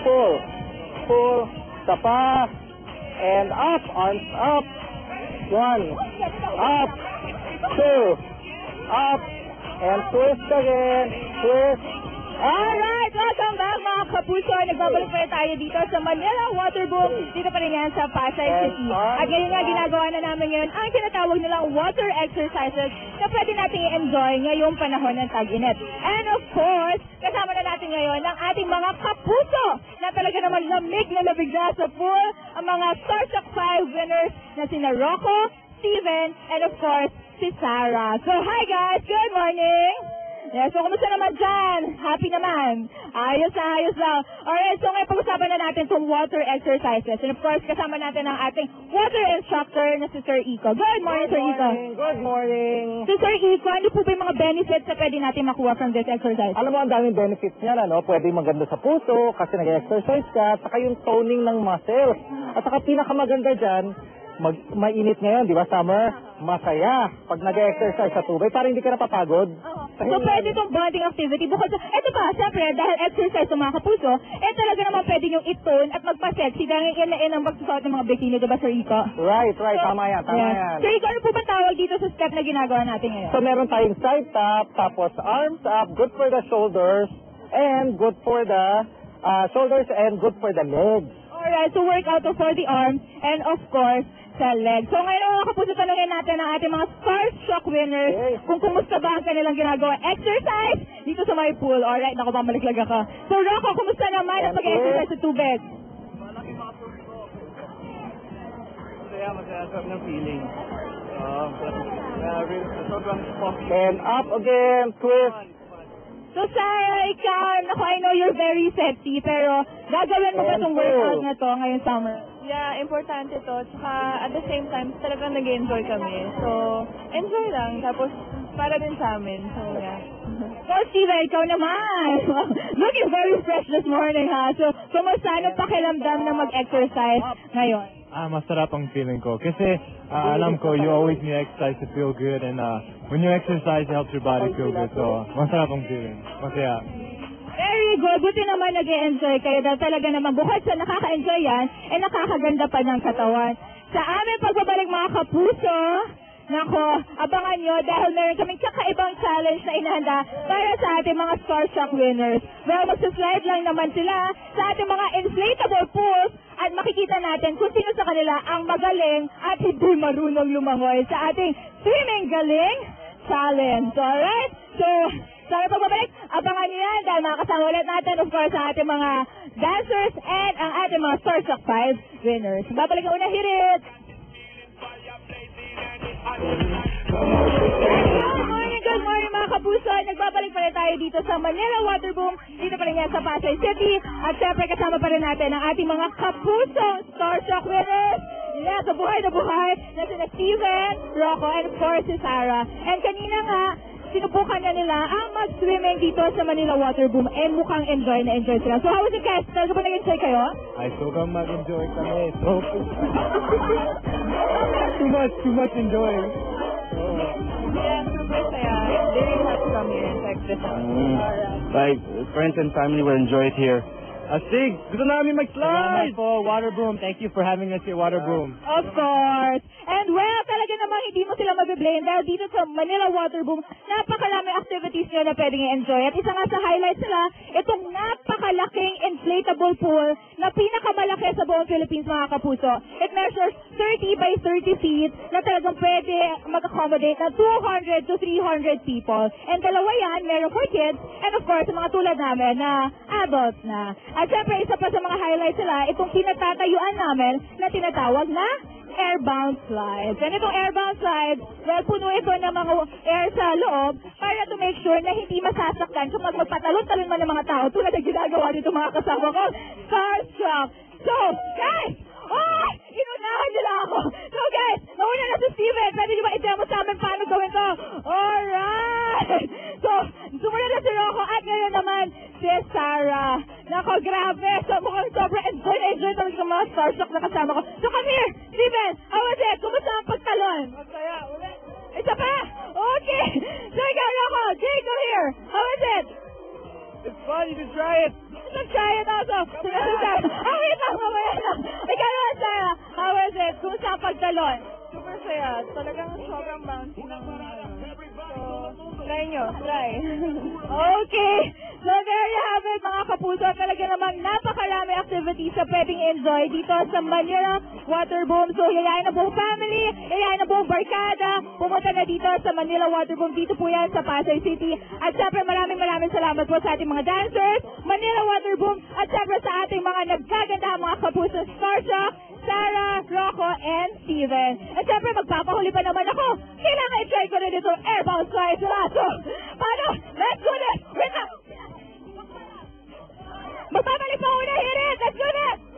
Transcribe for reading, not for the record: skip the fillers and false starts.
pull. Pull, isa pa, and up, arms up. 1, up, 2, up, and twist again, twist. Alright, welcome back mga kapuso. Nagbabalik pa rin tayo dito sa Manila Waterboom. Dito pa rin yan sa Pasay City. At ngayon nga ginagawa na namin ngayon ang tinatawag nilang water exercises na pwede natin i-enjoy ngayong panahon ng tag-init. And of course, kasama na natin ngayon ang ating mga kapuso na talaga naman lamig na nabigla sa pool. Ang mga Starstruck 5 winners na sina Rocco, Steven, and of course, si Sarah. So hi guys, good morning! Yes, so kumusta naman dyan? Happy naman. Ayos na, ayos lang. Alright, so ngayon pag-usapan na natin itong water exercises. And of course, kasama natin ang ating water instructor na si Sir Iko. Good morning, Sir Iko. Good morning. So Sir Iko, ano po ba yung mga benefits na pwede natin makuha from this exercise? Alam mo, ang daming benefits niyan, ano? Pwede maganda sa puso kasi nag-exercise ka, saka yung toning ng muscles. At saka pinakamaganda dyan, mainit ngayon, di ba, summer? Masaya. Pag nag-exercise sa tubig, parang hindi ka napapagod. So, pwede itong bonding activity. Bukod sa, eto pa, siyempre, dahil exercise ng mga kapuso, talaga naman pwede nyo i-tone at magpa-sexy dahil yan ang magsusuot ng mga bikini, di ba, Sir Iko? Right. So, tama yan. Sir Iko, ano po ba tawag dito sa step na ginagawa natin ngayon? So, meron tayong side tap, tapos arms up, good for the shoulders, and good for the shoulders, and good for the legs. Alright, so workout for the arms, and of course, sa legs. So ngayon mga kapuso, tanungin natin ang ating mga Starstruck winners kung kumusta ba ang kanilang ginagawa exercise dito sa my pool. Alright, naku, mamaliglag ako. So Rocco, kumusta naman ang pag-exercise sa tubig? Malaki mga puso ko. Masaya ng feeling. Sobrang pumping. And up again, twist. So Sarah, ikaw, naku, I know you're very sexy, pero gagawin mo ba itong workout na to ngayong summer? Yeah, importante to. Tsaka at the same time, talagang nag-enjoy kami. So, enjoy lang. Tapos, para din sa amin. So, yeah. So, Steven, ikaw naman. Looking very fresh this morning, ha? So, kumusta? Anong pakiramdam na mag-exercise ngayon? Masarap ang feeling ko. Kasi, alam ko, you always need exercise to feel good. And when you exercise, it helps your body feel good. So, masarap ang feeling. Masaya. Very good. Buti naman nag-e-enjoy kayo dahil talaga naman bukod sa nakaka-enjoy yan, nakakaganda pa ng katawan. Sa aming pagbabalik mga kapuso, nako, abangan nyo dahil meron kaming kakaibang challenge na inahanda para sa ating mga Starstruck winners. Well, magsaslide lang naman sila sa ating mga inflatable pools at makikita natin kung sino sa kanila ang magaling at hindi marunong lumangoy sa ating swimming galing challenge. Alright? So, sa pagbabalik, abangan nyo yan dahil makakasama ulit natin, of course, sa ating mga dancers and ang ating mga Starstruck 5 winners. Babalik ang unang hirit! Good morning mga kapuso! Nagbabalik pa rin tayo dito sa Manila Waterboom. Dito pa rin yan sa Pasay City. At syempre kasama pa rin natin ang ating mga kapuso Starstruck winners. Yeah, sa buhay na buhay na sina Steven, Rocco, and of course si Sarah. And kanina nga, sinubukan na nila ang mag-swimming dito sa Manila Waterboom mukhang enjoy na enjoy sila. So how was it guys? Talaga ba nag-enjoy kayo? Ay, sobrang mag-enjoy kami. So, too much enjoy. Yeah, super saya. Very hot kami sa exercise. Like, friends and family will enjoy it here. Astig! Gusto namin mag-slide! Po, Waterboom. Thank you for having us here, Waterboom. Of course. And well, talaga namang hindi mo sila mabiblame dahil dito sa Manila Waterboom, napakalaming activities nyo na pwedeng i-enjoy. At isa nga sa highlights nila, itong napakalaking inflatable pool na pinakamalaki sa buong Philippines, mga kapuso. It measures 30 by 30 feet na talagang pwede mag-accommodate na 200 to 300 people. And dalawa yan, meron for kids, and of course, mga tulad namin na adults na. At syempre, isa pa sa mga highlights nila, itong pinatatayuan namin na tinatawag na airbound slides. And itong airbound slides, well, puno ito ng mga air sa loob para to make sure na hindi masasaktan kapag magpatalon-talon man ng mga tao tulad ng ginagawa dito mga kasama ko. Starstruck! So, guys! Oh! Inunahan nila ako! So, guys, nauna na si Steven. Pwede nyo ba i-demo sa amin paano gawin to? Alright! So, sumunod na si Rocco at ngayon naman si Sarah. Nako, grabe. So, mukhang sobrang enjoy talaga sa mga Starstruck na kasama ko. So, come here, Steven. How was it? Kumusta ang pagtalon? Masaya, ulit. Isa pa? Okay. So, ikaw, Rocco. Jay, go here. How was it? It's fun, you can try it. Let's try it out. seryoso. Sinasabi. Wait lang, mamaya lang. Ikaw naman, Sarah. How was it? Kung sa pagtalon? Super saya. Talagang sobrang bouncy ng So, try nyo. Try. Okay. So there you have it, mga kapuso. Talaga namang napakarami activities na pwedeng enjoy dito sa Manila Waterboom. So yayain na buong family, yayain na buong barkada. Pumunta na dito sa Manila Waterboom. Dito po yan sa Pasay City. At syempre maraming salamat po sa ating mga dancers, Manila Waterboom, at syempre sa ating mga nagkaganda mga kapuso, Starshock, Sarah, Rocco, and Steven. At syempre, magpapahuli pa naman ako. Kailangan i-try ko rin itong airbound flight. So, paano? Let's do this! Wait na! Magpapalik pa una, hit it! Let's do this!